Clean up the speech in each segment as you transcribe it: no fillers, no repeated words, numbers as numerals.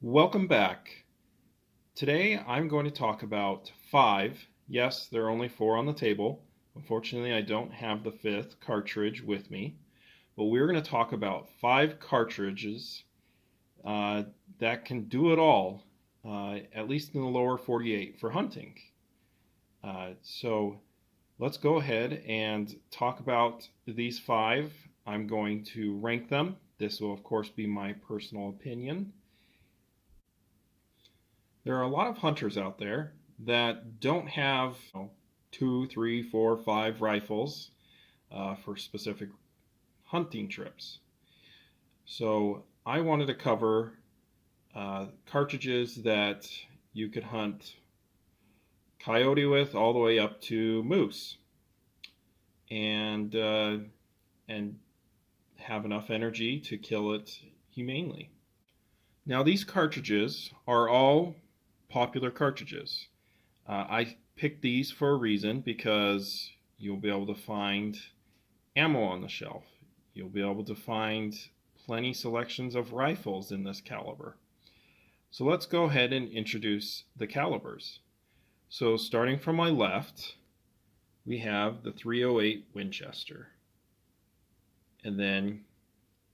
Welcome back. Today I'm going to talk about five. Yes, there are only four on the table. Unfortunately, I don't have the fifth cartridge with me, but we're going to talk about five cartridges uh, that can do it all, at least in the lower 48 for hunting. So let's go ahead and talk about these five. I'm going to rank them. This will, of course, be my personal opinion. There are a lot of hunters out there that don't have two, three, four, five rifles for specific hunting trips. So I wanted to cover cartridges that you could hunt coyote with all the way up to moose, and and have enough energy to kill it humanely. Now these cartridges are all popular cartridges. I picked these for a reason because you'll be able to find ammo on the shelf. You'll be able to find plenty selections of rifles in this caliber. So let's go ahead and introduce the calibers. So starting from my left, we have the 308 Winchester, and then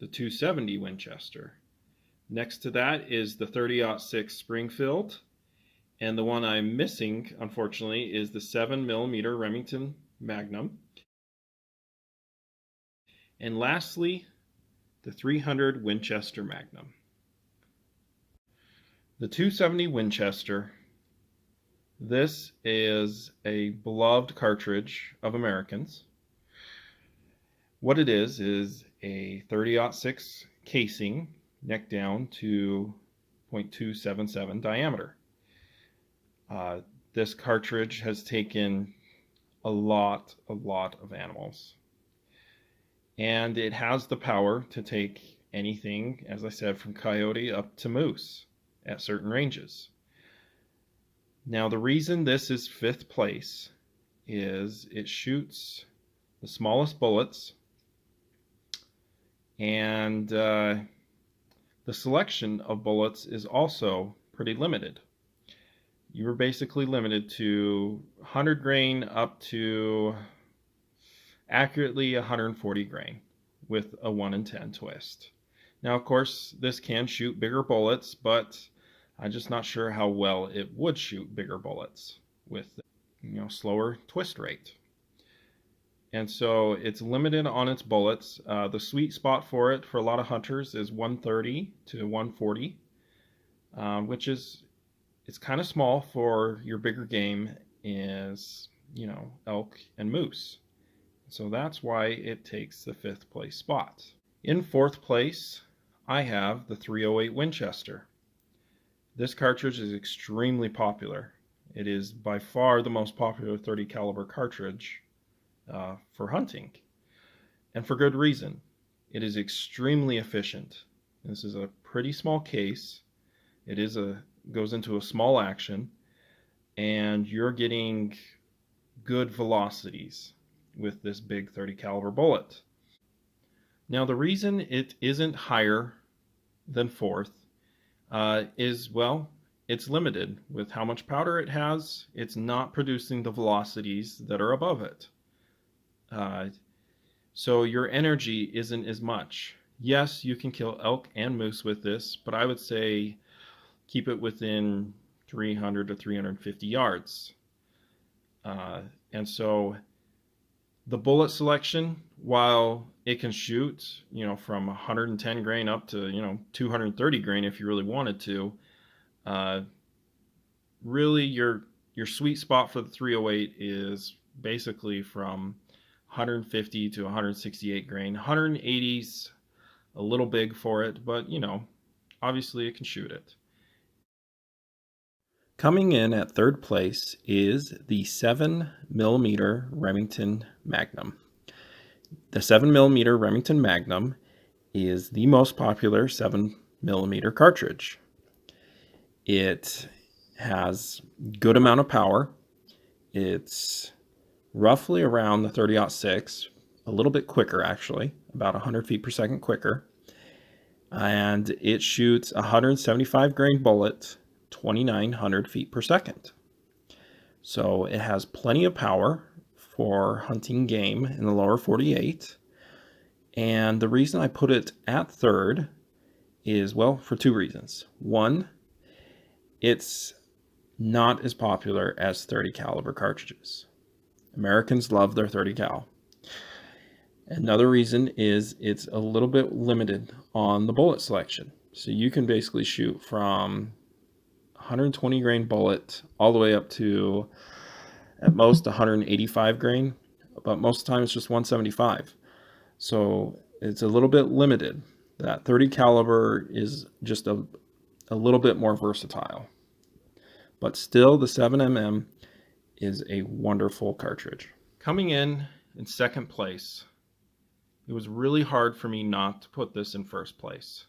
the 270 Winchester. Next to that is the 30-06 Springfield, and the one I'm missing, unfortunately, is the 7mm Remington Magnum. And lastly, the 300 Winchester Magnum. The 270 Winchester, this is a beloved cartridge of Americans. What it is a 30-06 casing, neck down to .277 diameter. This cartridge has taken a lot of animals. And it has the power to take anything, as I said, from coyote up to moose at certain ranges. Now, the reason this is fifth place is it shoots the smallest bullets, and the selection of bullets is also pretty limited. You were basically limited to 100 grain up to accurately 140 grain with a 1 in 10 twist. Now, of course, this can shoot bigger bullets, but I'm just not sure how well it would shoot bigger bullets with slower twist rate. And so it's limited on its bullets. The sweet spot for it for a lot of hunters is 130 to 140, which is it's kind of small for your bigger game is, elk and moose. So that's why it takes the fifth place spot. In fourth place, I have the 308 Winchester. This cartridge is extremely popular. It is by far the most popular 30 caliber cartridge for hunting, and for good reason. It is extremely efficient. This is a pretty small case. It goes into a small action, and you're getting good velocities with this big 30 caliber bullet. Now, the reason it isn't higher than fourth is, well, it's limited with how much powder it has. It's not producing the velocities that are above it. So your energy isn't as much. Yes, you can kill elk and moose with this, but I would say keep it within 300 to 350 yards. And so the bullet selection, while it can shoot, from 110 grain up to, 230 grain if you really wanted to, really your sweet spot for the 308 is basically from 150 to 168 grain. 180's a little big for it, but obviously it can shoot it. Coming in at third place is the 7mm Remington Magnum. The 7mm Remington Magnum is the most popular 7mm cartridge. It has good amount of power. It's roughly around the 30-06, a little bit quicker actually, about 100 feet per second quicker. and it shoots a 175 grain bullet 2,900 feet per second. So it has plenty of power for hunting game in the lower 48. And the reason I put it at third is, well, for two reasons. One, it's not as popular as 30 caliber cartridges. Americans love their 30 cal. Another reason is it's a little bit limited on the bullet selection. So you can basically shoot from 120 grain bullet all the way up to at most 185 grain, but most of the time it's just 175. So it's a little bit limited. That 30 caliber is just a little bit more versatile. But still, the 7mm is a wonderful cartridge. Coming in second place, it was really hard for me not to put this in first place.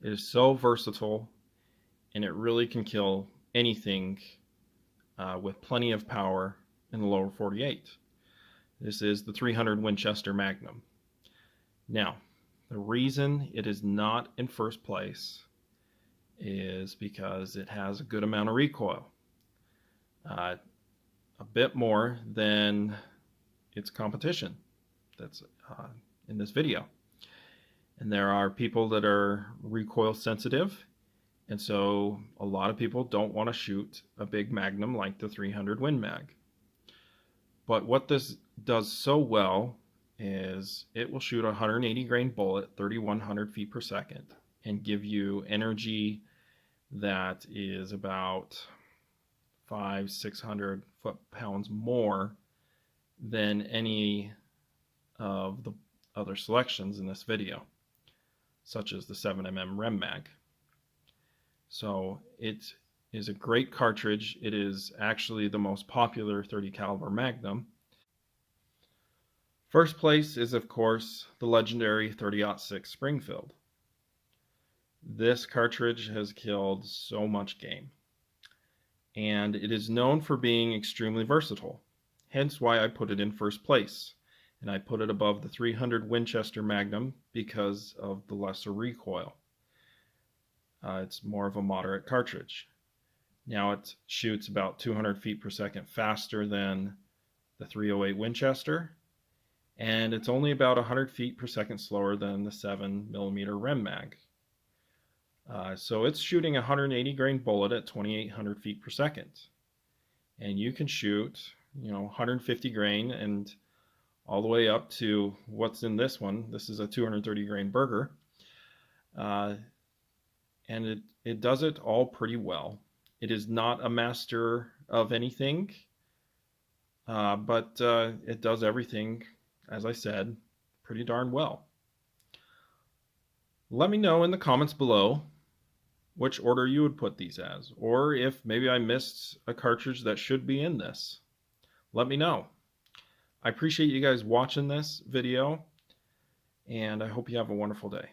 It is so versatile, and it really can kill anything with plenty of power in the lower 48. This is the 300 Winchester Magnum. Now, the reason it is not in first place is because it has a good amount of recoil. A bit more than its competition that's in this video. And there are people that are recoil sensitive, and so a lot of people don't want to shoot a big Magnum like the 300 Win Mag. But what this does so well is it will shoot a 180 grain bullet 3,100 feet per second and give you energy that is about 500-600 foot-pounds more than any of the other selections in this video, such as the 7mm Rem Mag. So it is a great cartridge. It is actually the most popular 30 caliber Magnum. First place is, of course, the legendary 30-06 Springfield. This cartridge has killed so much game, and it is known for being extremely versatile, hence why I put it in first place. And I put it above the 300 Winchester Magnum because of the lesser recoil. It's more of a moderate cartridge. Now it shoots about 200 feet per second faster than the 308 Winchester, and it's only about 100 feet per second slower than the 7mm Rem Mag. So it's shooting a 180 grain bullet at 2,800 feet per second. And you can shoot, 150 grain and all the way up to what's in this one. This is a 230 grain Burger. And it does it all pretty well. It is not a master of anything, but it does everything, as I said, pretty darn well. Let me know in the comments below which order you would put these as, or if maybe I missed a cartridge that should be in this. Let me know. I appreciate you guys watching this video, and I hope you have a wonderful day.